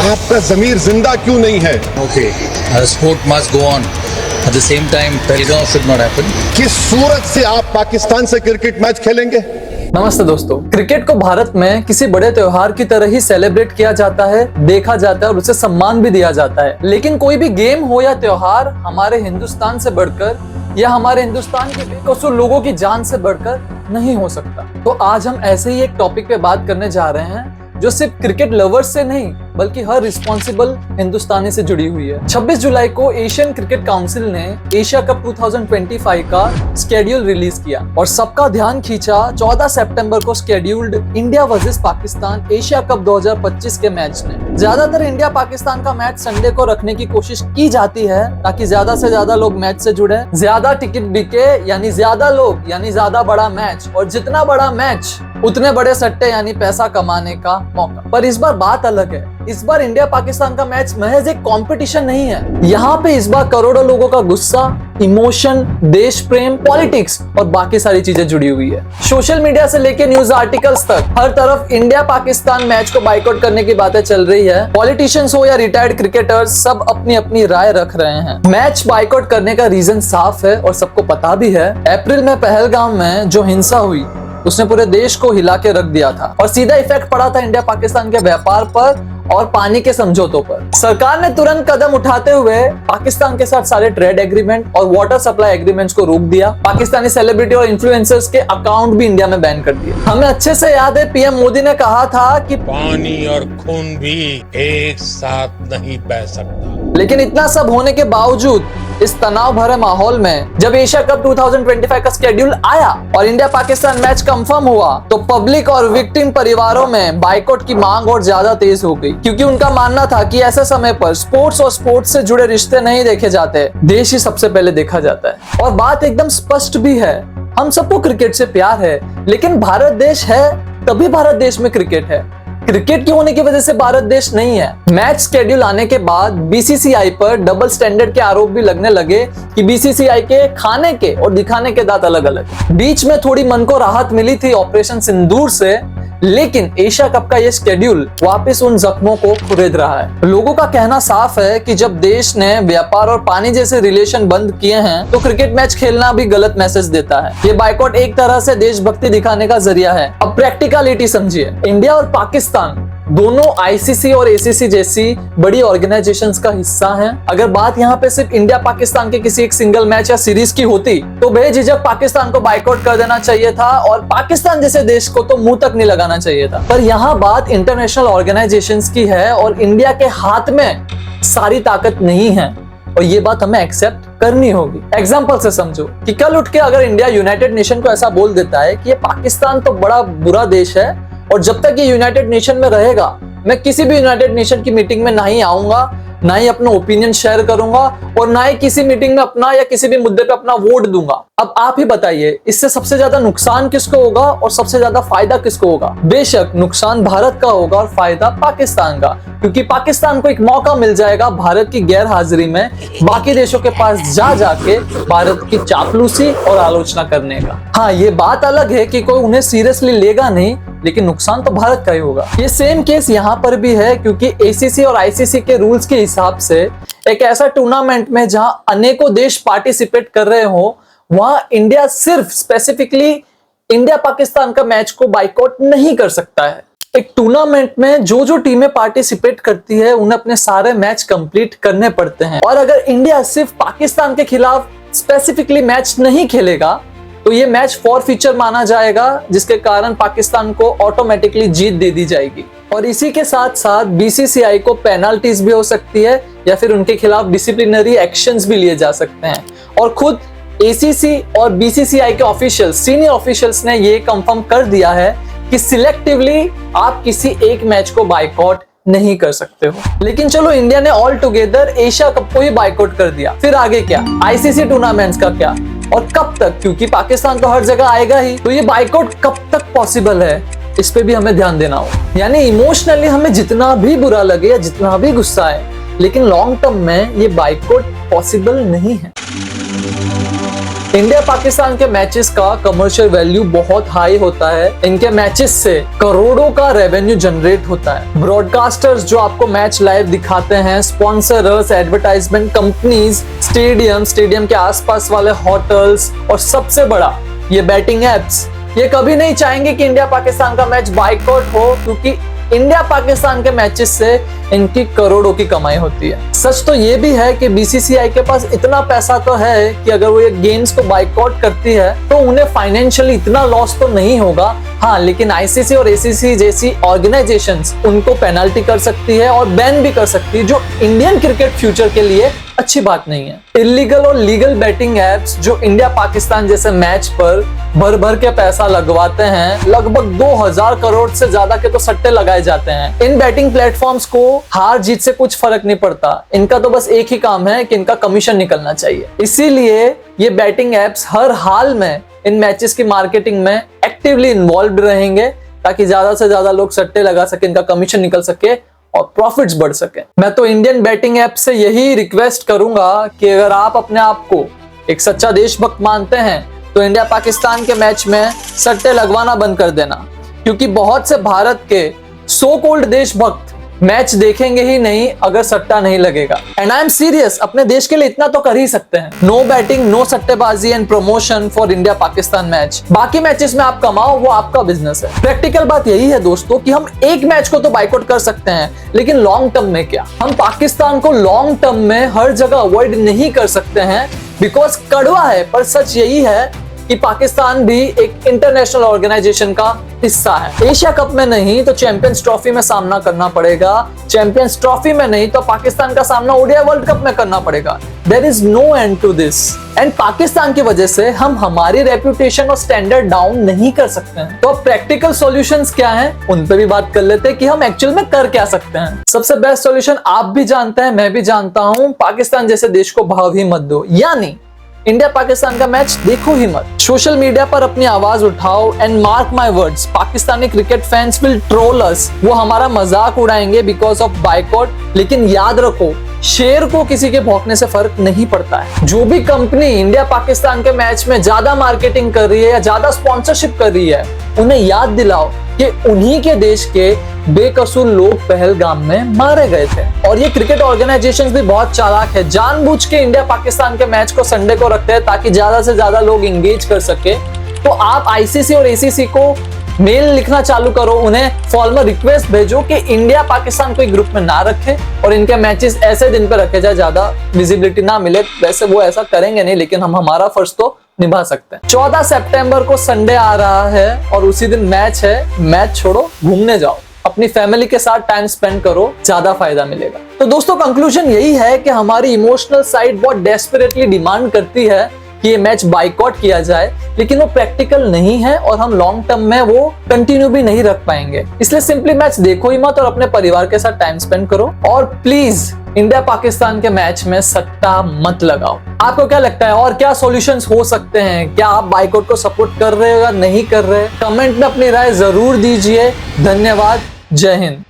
आपका जमीर जिंदा क्यों नहीं है? Okay, sport must go on. At the same time, Pelgaon should not happen. किस सूरत से आप पाकिस्तान से क्रिकेट मैच खेलेंगे? नमस्ते दोस्तों, क्रिकेट को भारत में किसी बड़े त्योहार की तरह ही सेलिब्रेट किया जाता है, देखा जाता है और उसे सम्मान भी दिया जाता है। लेकिन कोई भी गेम हो या त्योहार हमारे हिंदुस्तान से बढ़कर या हमारे हिंदुस्तान के बेकसूर लोगों की जान से बढ़कर नहीं हो सकता। तो आज हम ऐसे ही एक टॉपिक पे बात करने जा रहे हैं जो सिर्फ क्रिकेट लवर्स से नहीं बल्कि हर रिस्पॉन्सिबल हिंदुस्तानी से जुड़ी हुई है। 26 जुलाई को एशियन क्रिकेट काउंसिल ने एशिया कप 2025 का स्केड्यूल रिलीज किया और सबका ध्यान खींचा 14 सितंबर को scheduled India versus Pakistan Asia cup 2025 के मैच ने। ज्यादातर इंडिया पाकिस्तान का मैच संडे को रखने की कोशिश की जाती है ताकि ज्यादा से ज्यादा लोग मैच से जुड़े, ज्यादा टिकट बिके, यानी ज्यादा लोग यानी ज्यादा बड़ा मैच, और जितना बड़ा मैच उतने बड़े सट्टे यानी पैसा कमाने का मौका। पर इस बार बात अलग है। इस बार इंडिया पाकिस्तान का मैच महज एक कंपटीशन नहीं है। यहाँ पे इस बार करोड़ों लोगों का गुस्सा, इमोशन, देश प्रेम, पॉलिटिक्स और बाकी सारी चीजें जुड़ी हुई है। सोशल मीडिया से लेके न्यूज आर्टिकल्स तक हर तरफ इंडिया पाकिस्तान मैच को बाइकआउट करने की बातें चल रही है। पॉलिटिशियंस हो या रिटायर्ड क्रिकेटर्स, सब अपनी अपनी राय रख रहे हैं। मैच बाइकआउट करने का रीजन साफ है और सबको पता भी है। अप्रैल में पहलगाम में जो हिंसा हुई उसने पूरे देश को हिला के रख दिया था और सीधा इफेक्ट पड़ा था इंडिया पाकिस्तान के व्यापार पर और पानी के समझौतों पर। सरकार ने तुरंत कदम उठाते हुए पाकिस्तान के साथ सारे ट्रेड एग्रीमेंट और वाटर सप्लाई एग्रीमेंट्स को रोक दिया। पाकिस्तानी सेलिब्रिटी और इन्फ्लुएंसर्स के अकाउंट भी इंडिया में बैन कर दिए। हमें अच्छे से याद है पीएम मोदी ने कहा था कि पानी और खून भी एक साथ नहीं बह सकता। लेकिन इतना सब होने के बावजूद इस तनाव भरे माहौल में जब एशिया कप 2025 का स्केड्यूल आया और इंडिया पाकिस्तान मैच कंफर्म हुआ तो पब्लिक और विक्टिम परिवारों में बाइकआउट की मांग और ज्यादा तेज हो गई, क्योंकि उनका मानना था कि ऐसे समय पर स्पोर्ट्स और स्पोर्ट्स से जुड़े रिश्ते नहीं देखे जाते, देश ही सबसे पहले देखा जाता है। और बात एकदम स्पष्ट भी है, हम सबको क्रिकेट से प्यार है, लेकिन भारत देश है तभी भारत देश में क्रिकेट है। क्रिकेट के होने की वजह से भारत देश नहीं है। मैच स्केड्यूल आने के बाद बीसीसीआई पर डबल स्टैंडर्ड के आरोप भी लगने लगे कि बीसीसीआई के खाने के और दिखाने के दांत अलग अलग। बीच में थोड़ी मन को राहत मिली थी ऑपरेशन सिंदूर से, लेकिन एशिया कप का ये स्केड्यूल वापस उन जख्मों को खुरेद रहा है। लोगों का कहना साफ है कि जब देश ने व्यापार और पानी जैसे रिलेशन बंद किए हैं तो क्रिकेट मैच खेलना भी गलत मैसेज देता है। ये बाइकआउट एक तरह से देशभक्ति दिखाने का जरिया है। अब प्रैक्टिकलिटी समझिए, इंडिया और पाकिस्तान दोनों आईसीसी और एसीसी जैसी बड़ी ऑर्गेनाइजेशंस का हिस्सा हैं। अगर बात यहाँ पे सिर्फ इंडिया पाकिस्तान के किसी एक सिंगल मैच या सीरीज की होती तो बेझिझक पाकिस्तान को बाइकआउट कर देना चाहिए था और पाकिस्तान जैसे देश को तो मुंह तक नहीं लगाना चाहिए था। पर यहाँ बात इंटरनेशनल ऑर्गेनाइजेशंस की है और इंडिया के हाथ में सारी ताकत नहीं है और ये बात हमें एक्सेप्ट करनी होगी। एग्जाम्पल से समझो कि कल उठ के अगर इंडिया यूनाइटेड नेशन को ऐसा बोल देता है कि ये पाकिस्तान तो बड़ा बुरा देश है और जब तक ये यूनाइटेड नेशन में रहेगा मैं किसी भी यूनाइटेड नेशन की मीटिंग में नहीं आऊंगा, ना ही अपना ओपिनियन शेयर करूंगा और ना ही किसी मीटिंग में अपना या किसी भी मुद्दे पे अपना वोट दूंगा। अब आप ही बताइए, इससे सबसे ज्यादा नुकसान किसको होगा और सबसे ज्यादा फायदा किसको होगा? बेशक नुकसान भारत का होगा और फायदा पाकिस्तान का, क्योंकि पाकिस्तान को एक मौका मिल जाएगा भारत की गैर हाजिरी में बाकी देशों के पास जा जाके भारत की चापलूसी और आलोचना करने का। हाँ, ये बात अलग है कि कोई उन्हें सीरियसली लेगा नहीं, लेकिन नुकसान तो भारत का ही होगा। ये सेम केस यहाँ पर भी है, क्योंकि एसीसी और आईसीसी के रूल्स के हिसाब से एक ऐसा टूर्नामेंट में जहां अनेकों देश पार्टिसिपेट कर रहे हो वहां इंडिया सिर्फ स्पेसिफिकली इंडिया पाकिस्तान का मैच को बाइकआउट नहीं कर सकता है। एक टूर्नामेंट में जो जो टीमें पार्टिसिपेट करती है उन्हें अपने सारे मैच कंप्लीट करने पड़ते हैं और अगर इंडिया सिर्फ पाकिस्तान के खिलाफ स्पेसिफिकली मैच नहीं खेलेगा तो ये मैच फॉर फीचर माना जाएगा, जिसके कारण पाकिस्तान को ऑटोमेटिकली जीत दे दी जाएगी। और इसी के साथ साथ बीसीसीआई को पेनल्टीज भी हो सकती है या फिर उनके खिलाफ डिसिप्लिनरी एक्शंस भी लिए जा सकते हैं। और खुद एसीसी और बीसीसीआई के ऑफिशियल्स, सीनियर ऑफिशियल्स ने ये कंफर्म कर दिया है कि सिलेक्टिवली आप किसी एक मैच को बाइकआउट नहीं कर सकते हो। लेकिन चलो, इंडिया ने ऑल टुगेदर एशिया कप को ही बाइकआउट कर दिया, फिर आगे क्या? आईसीसी टूर्नामेंट्स का क्या और कब तक? क्योंकि पाकिस्तान तो हर जगह आएगा ही, तो ये बाइकआउट कब तक पॉसिबल है, इस पे भी हमें ध्यान देना हो। यानी इमोशनली हमें जितना भी बुरा लगे या जितना भी गुस्सा है, लेकिन लॉन्ग टर्म में ये बाइकआउट पॉसिबल नहीं है। इंडिया पाकिस्तान के मैचेस का कमर्शियल वैल्यू बहुत हाई होता है। इनके मैचेस से करोड़ों का रेवेन्यू जनरेट होता है। ब्रॉडकास्टर्स जो आपको मैच लाइव दिखाते हैं, स्पॉन्सरर्स, एडवर्टाइजमेंट कंपनीज, स्टेडियम के आसपास वाले होटल्स और सबसे बड़ा ये बैटिंग एप्स, ये कभी नहीं चाहेंगे कि इंडिया पाकिस्तान का मैच बाइकआउट हो, क्योंकि इंडिया पाकिस्तान के मैचेस से इनकी करोड़ों की कमाई होती है। सच तो ये भी है कि बीसीसीआई के पास इतना पैसा तो है कि अगर वो ये गेम्स को बाइकआउट करती है तो उन्हें फाइनेंशियली इतना लॉस तो नहीं होगा। हाँ, लेकिन आईसीसी और एसीसी जैसी ऑर्गेनाइजेशंस उनको पेनल्टी कर सकती है और बैन भी कर सकती है, जो इंडियन क्रिकेट फ्यूचर के लिए अच्छी बात नहीं है। इलीगल और लीगल बैटिंग एप्स जो इंडिया पाकिस्तान जैसे मैच पर भर भर के पैसा लगवाते हैं, लगभग 2000 करोड़ से ज्यादा के तो सट्टे लगाए जाते हैं। इन बैटिंग प्लेटफॉर्म्स को हार जीत से कुछ फर्क नहीं पड़ता, इनका तो बस एक ही काम है कि इनका कमीशन निकलना चाहिए। इसीलिए ये बैटिंग एप्स हर हाल में इन मैचेस की मार्केटिंग में एक्टिवली इन्वॉल्व रहेंगे, ताकि ज्यादा से ज्यादा लोग सट्टे लगा सके, इनका कमीशन निकल सके और प्रॉफिट्स बढ़ सके। मैं तो इंडियन बैटिंग ऐप से यही रिक्वेस्ट करूंगा कि अगर आप अपने आप को एक सच्चा देशभक्त मानते हैं तो इंडिया पाकिस्तान के मैच में सट्टे लगवाना बंद कर देना, क्योंकि बहुत से भारत के सो कॉल्ड देशभक्त मैच देखेंगे ही नहीं अगर सट्टा नहीं लगेगा। एंड आई एम सीरियस, अपने देश के लिए इतना तो कर ही सकते हैं। नो बैटिंग, नो सट्टेबाजी and promotion for India Pakistan match. बाकी मैचेस में आप कमाओ, वो आपका बिजनेस है। प्रैक्टिकल बात यही है दोस्तों कि हम एक मैच को तो बाइकआउट कर सकते हैं, लेकिन लॉन्ग टर्म में क्या? हम पाकिस्तान को लॉन्ग टर्म में हर जगह अवॉइड नहीं कर सकते हैं, बिकॉज कड़वा है पर सच यही है कि पाकिस्तान भी एक इंटरनेशनल ऑर्गेनाइजेशन का हिस्सा है। एशिया कप में नहीं तो चैंपियंस ट्रॉफी में सामना करना पड़ेगा, चैंपियंस ट्रॉफी में नहीं तो पाकिस्तान का सामना ओडीआई वर्ल्ड कप में करना पड़ेगा। There is no end to this. And Pakistan की वजह से हम हमारी रेपुटेशन और स्टैंडर्ड डाउन नहीं कर सकते हैं। तो अब प्रैक्टिकल सॉल्यूशंस क्या हैं, उन पे भी बात कर लेते हैं कि हम एक्चुअल में कर क्या सकते हैं। सबसे बेस्ट सॉल्यूशन आप भी जानते हैं, मैं भी जानता हूं, पाकिस्तान जैसे देश को भाव ही मत दो, यानी इंडिया पाकिस्तान का मैच देखो ही मत। सोशल मीडिया पर अपनी आवाज उठाओ and mark my words, Pakistani cricket fans will troll us. वो हमारा मजाक उड़ाएंगे बिकॉज ऑफ बाइकआउट, लेकिन याद रखो शेर को किसी के भौंकने से फर्क नहीं पड़ता है। जो भी कंपनी इंडिया पाकिस्तान के मैच में ज्यादा मार्केटिंग कर रही है या ज्यादा स्पॉन्सरशिप कर रही है, उन्हें याद दिलाओ कि उन्हीं के देश के बेकसूर लोग पहलगाम में मारे गए थे। और ये क्रिकेट ऑर्गेनाइजेशंस भी बहुत चालाक है, जानबूझ के इंडिया पाकिस्तान के मैच को संडे को रखते हैं ताकि ज्यादा से ज्यादा लोग एंगेज कर सके। तो आप आईसीसी और एसीसी को मेल लिखना चालू करो, उन्हें फॉर्मल रिक्वेस्ट भेजो कि इंडिया पाकिस्तान को एक ग्रुप में ना रखे और इनके मैचेस ऐसे दिन पे रखे जाए ज्यादा विजिबिलिटी ना मिले। वैसे वो ऐसा करेंगे नहीं, लेकिन हम हमारा फर्ज तो निभा सकते हैं। 14 सितंबर को संडे आ रहा है और उसी दिन मैच है। मैच छोड़ो, घूमने जाओ, अपनी फैमिली के साथ टाइम स्पेंड करो, ज्यादा फायदा मिलेगा। तो दोस्तों कंक्लूजन यही है कि हमारी इमोशनल साइड बहुत डेस्परेटली डिमांड करती है कि ये मैच बाइकआउट किया जाए, लेकिन वो प्रैक्टिकल नहीं है और हम लॉन्ग टर्म में वो कंटिन्यू भी नहीं रख पाएंगे। इसलिए सिंपली मैच देखो ही मत और अपने परिवार के साथ टाइम स्पेंड करो। और प्लीज इंडिया पाकिस्तान के मैच में सट्टा मत लगाओ। आपको क्या लगता है और क्या सॉल्यूशंस हो सकते हैं? क्या आप बाइकआउट को सपोर्ट कर रहे हो या नहीं कर रहे? कमेंट में अपनी राय जरूर दीजिए। धन्यवाद। जय हिंद।